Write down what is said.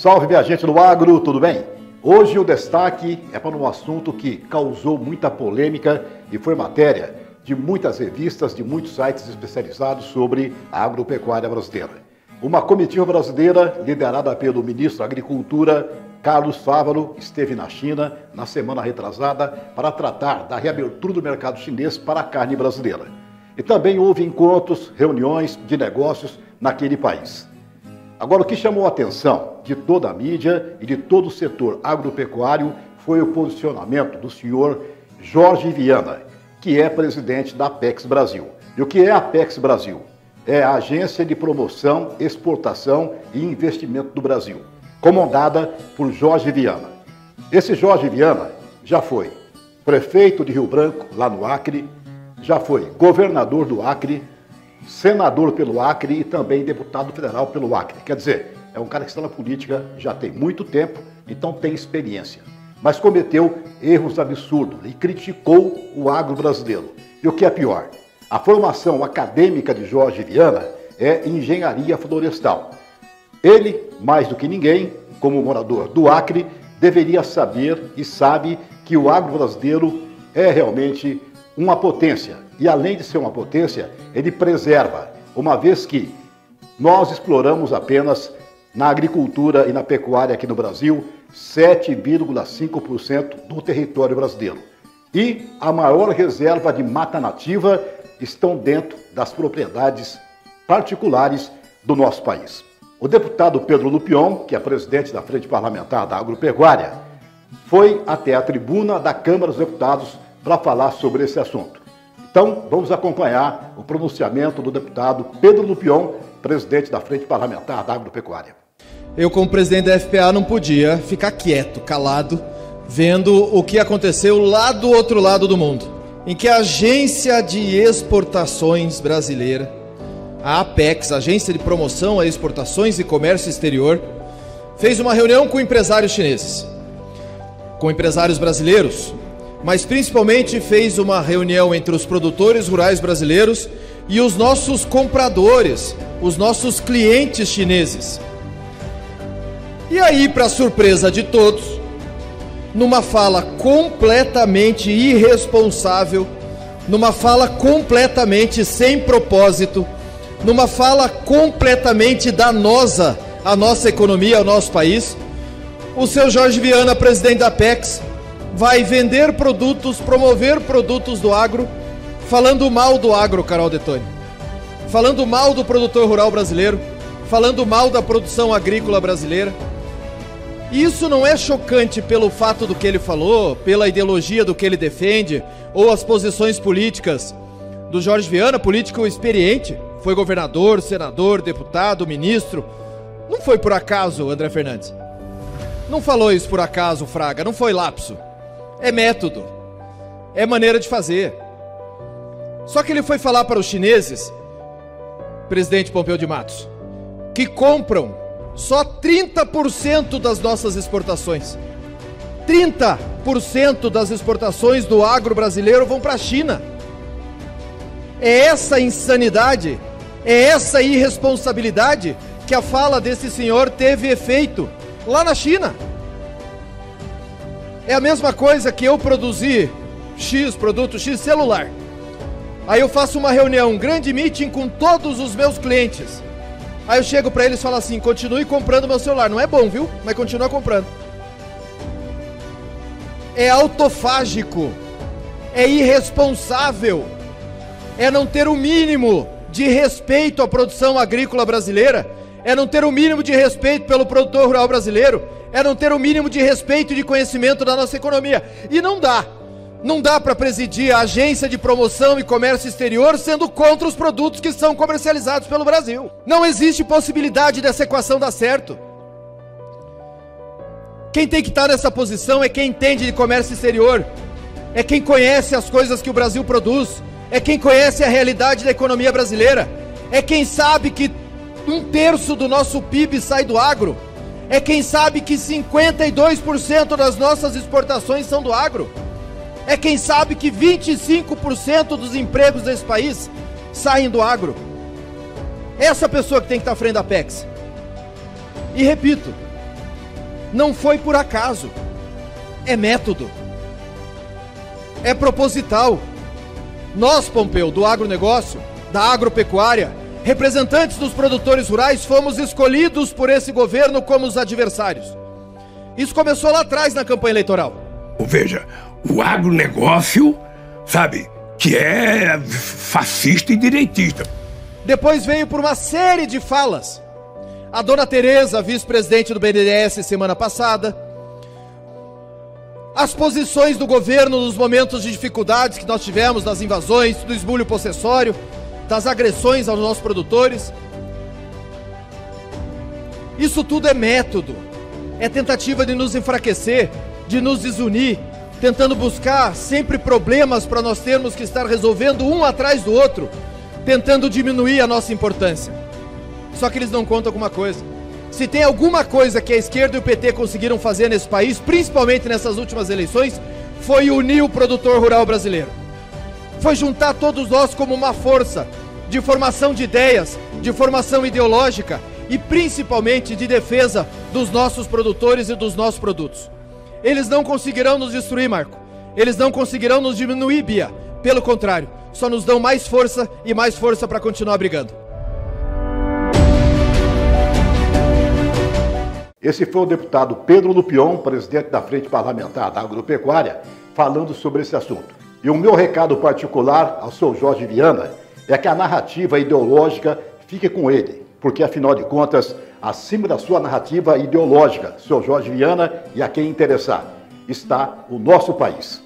Salve, minha gente do agro, tudo bem? Hoje o destaque é para um assunto que causou muita polêmica e foi matéria de muitas revistas, de muitos sites especializados sobre a agropecuária brasileira. Uma comitiva brasileira, liderada pelo ministro da Agricultura, Carlos Fávaro, esteve na China na semana retrasada para tratar da reabertura do mercado chinês para a carne brasileira. E também houve encontros, reuniões de negócios naquele país. Agora, o que chamou a atenção de toda a mídia e de todo o setor agropecuário foi o posicionamento do senhor Jorge Viana, que é presidente da Apex Brasil. E o que é a Apex Brasil? É a Agência de Promoção, Exportação e Investimento do Brasil, comandada por Jorge Viana. Esse Jorge Viana já foi prefeito de Rio Branco, lá no Acre, já foi governador do Acre, senador pelo Acre e também deputado federal pelo Acre. Quer dizer, é um cara que está na política já tem muito tempo, então tem experiência. Mas cometeu erros absurdos e criticou o agro brasileiro. E o que é pior, a formação acadêmica de Jorge Viana é engenharia florestal. Ele, mais do que ninguém, como morador do Acre, deveria saber e sabe que o agro brasileiro é realmente uma potência. E além de ser uma potência, ele preserva, uma vez que nós exploramos apenas na agricultura e na pecuária aqui no Brasil 7,5% do território brasileiro. E a maior reserva de mata nativa estão dentro das propriedades particulares do nosso país. O deputado Pedro Lupion, que é presidente da Frente Parlamentar da Agropecuária, foi até a tribuna da Câmara dos Deputados para falar sobre esse assunto. Então, vamos acompanhar o pronunciamento do deputado Pedro Lupion, presidente da Frente Parlamentar da Agropecuária. Eu, como presidente da FPA, não podia ficar quieto, calado, vendo o que aconteceu lá do outro lado do mundo, em que a Agência de Exportações Brasileira, a Apex, Agência de Promoção a Exportações e Comércio Exterior, fez uma reunião com empresários chineses, com empresários brasileiros, mas principalmente fez uma reunião entre os produtores rurais brasileiros e os nossos compradores, os nossos clientes chineses. E aí, para surpresa de todos, numa fala completamente irresponsável, numa fala completamente sem propósito, numa fala completamente danosa à nossa economia, ao nosso país, o seu Jorge Viana, presidente da Apex, vai vender produtos, promover produtos do agro, falando mal do agro, Carol Detoni, falando mal do produtor rural brasileiro, falando mal da produção agrícola brasileira. E isso não é chocante pelo fato do que ele falou, pela ideologia do que ele defende, ou as posições políticas do Jorge Viana, político experiente, foi governador, senador, deputado, ministro. Não foi por acaso, André Fernandes. Não falou isso por acaso, Fraga, não foi lapso. É método, é maneira de fazer. Só que ele foi falar para os chineses, presidente Pompeu de Matos, que compram só 30% das nossas exportações. 30% das exportações do agro brasileiro vão para a China. É essa insanidade, é essa irresponsabilidade que a fala desse senhor teve efeito lá na China. É a mesma coisa que eu produzir produto X celular. Aí eu faço uma reunião, um grande meeting com todos os meus clientes. Aí eu chego para eles e falo assim, continue comprando meu celular. Não é bom, viu? Mas continua comprando. É autofágico. É irresponsável. É não ter o mínimo de respeito à produção agrícola brasileira. É não ter o mínimo de respeito pelo produtor rural brasileiro. É não ter o mínimo de respeito e de conhecimento da nossa economia. E não dá. Não dá para presidir a Agência de Promoção e Comércio Exterior sendo contra os produtos que são comercializados pelo Brasil. Não existe possibilidade dessa equação dar certo. Quem tem que estar nessa posição é quem entende de comércio exterior. É quem conhece as coisas que o Brasil produz. É quem conhece a realidade da economia brasileira. É quem sabe que 1/3 do nosso PIB sai do agro. É quem sabe que 52% das nossas exportações são do agro. É quem sabe que 25% dos empregos desse país saem do agro. Essa pessoa que tem que estar à frente da Apex. E repito, Não foi por acaso. É método. É proposital. Nós, Pompeu, do agronegócio, da agropecuária, representantes dos produtores rurais, fomos escolhidos por esse governo como os adversários. Isso começou lá atrás na campanha eleitoral. Veja, o agronegócio, sabe, que é fascista e direitista. Depois veio por uma série de falas. A dona Tereza, vice-presidente do BNDES semana passada. As posições do governo nos momentos de dificuldades que nós tivemos, das invasões, do esbulho possessório, das agressões aos nossos produtores. Isso tudo é método. É tentativa de nos enfraquecer, de nos desunir, tentando buscar sempre problemas para nós termos que estar resolvendo um atrás do outro, tentando diminuir a nossa importância. Só que eles não contam com uma coisa. Se tem alguma coisa que a esquerda e o PT conseguiram fazer nesse país, principalmente nessas últimas eleições, foi unir o produtor rural brasileiro. Foi juntar todos nós como uma força de formação de ideias, de formação ideológica e principalmente de defesa dos nossos produtores e dos nossos produtos. Eles não conseguirão nos destruir, Marco. Eles não conseguirão nos diminuir, Bia. Pelo contrário, só nos dão mais força e mais força para continuar brigando. Esse foi o deputado Pedro Lupion, presidente da Frente Parlamentar da Agropecuária, falando sobre esse assunto. E o meu recado particular ao seu Jorge Viana é que a narrativa ideológica fique com ele, porque afinal de contas, acima da sua narrativa ideológica, seu Jorge Viana, e a quem interessar, está o nosso país.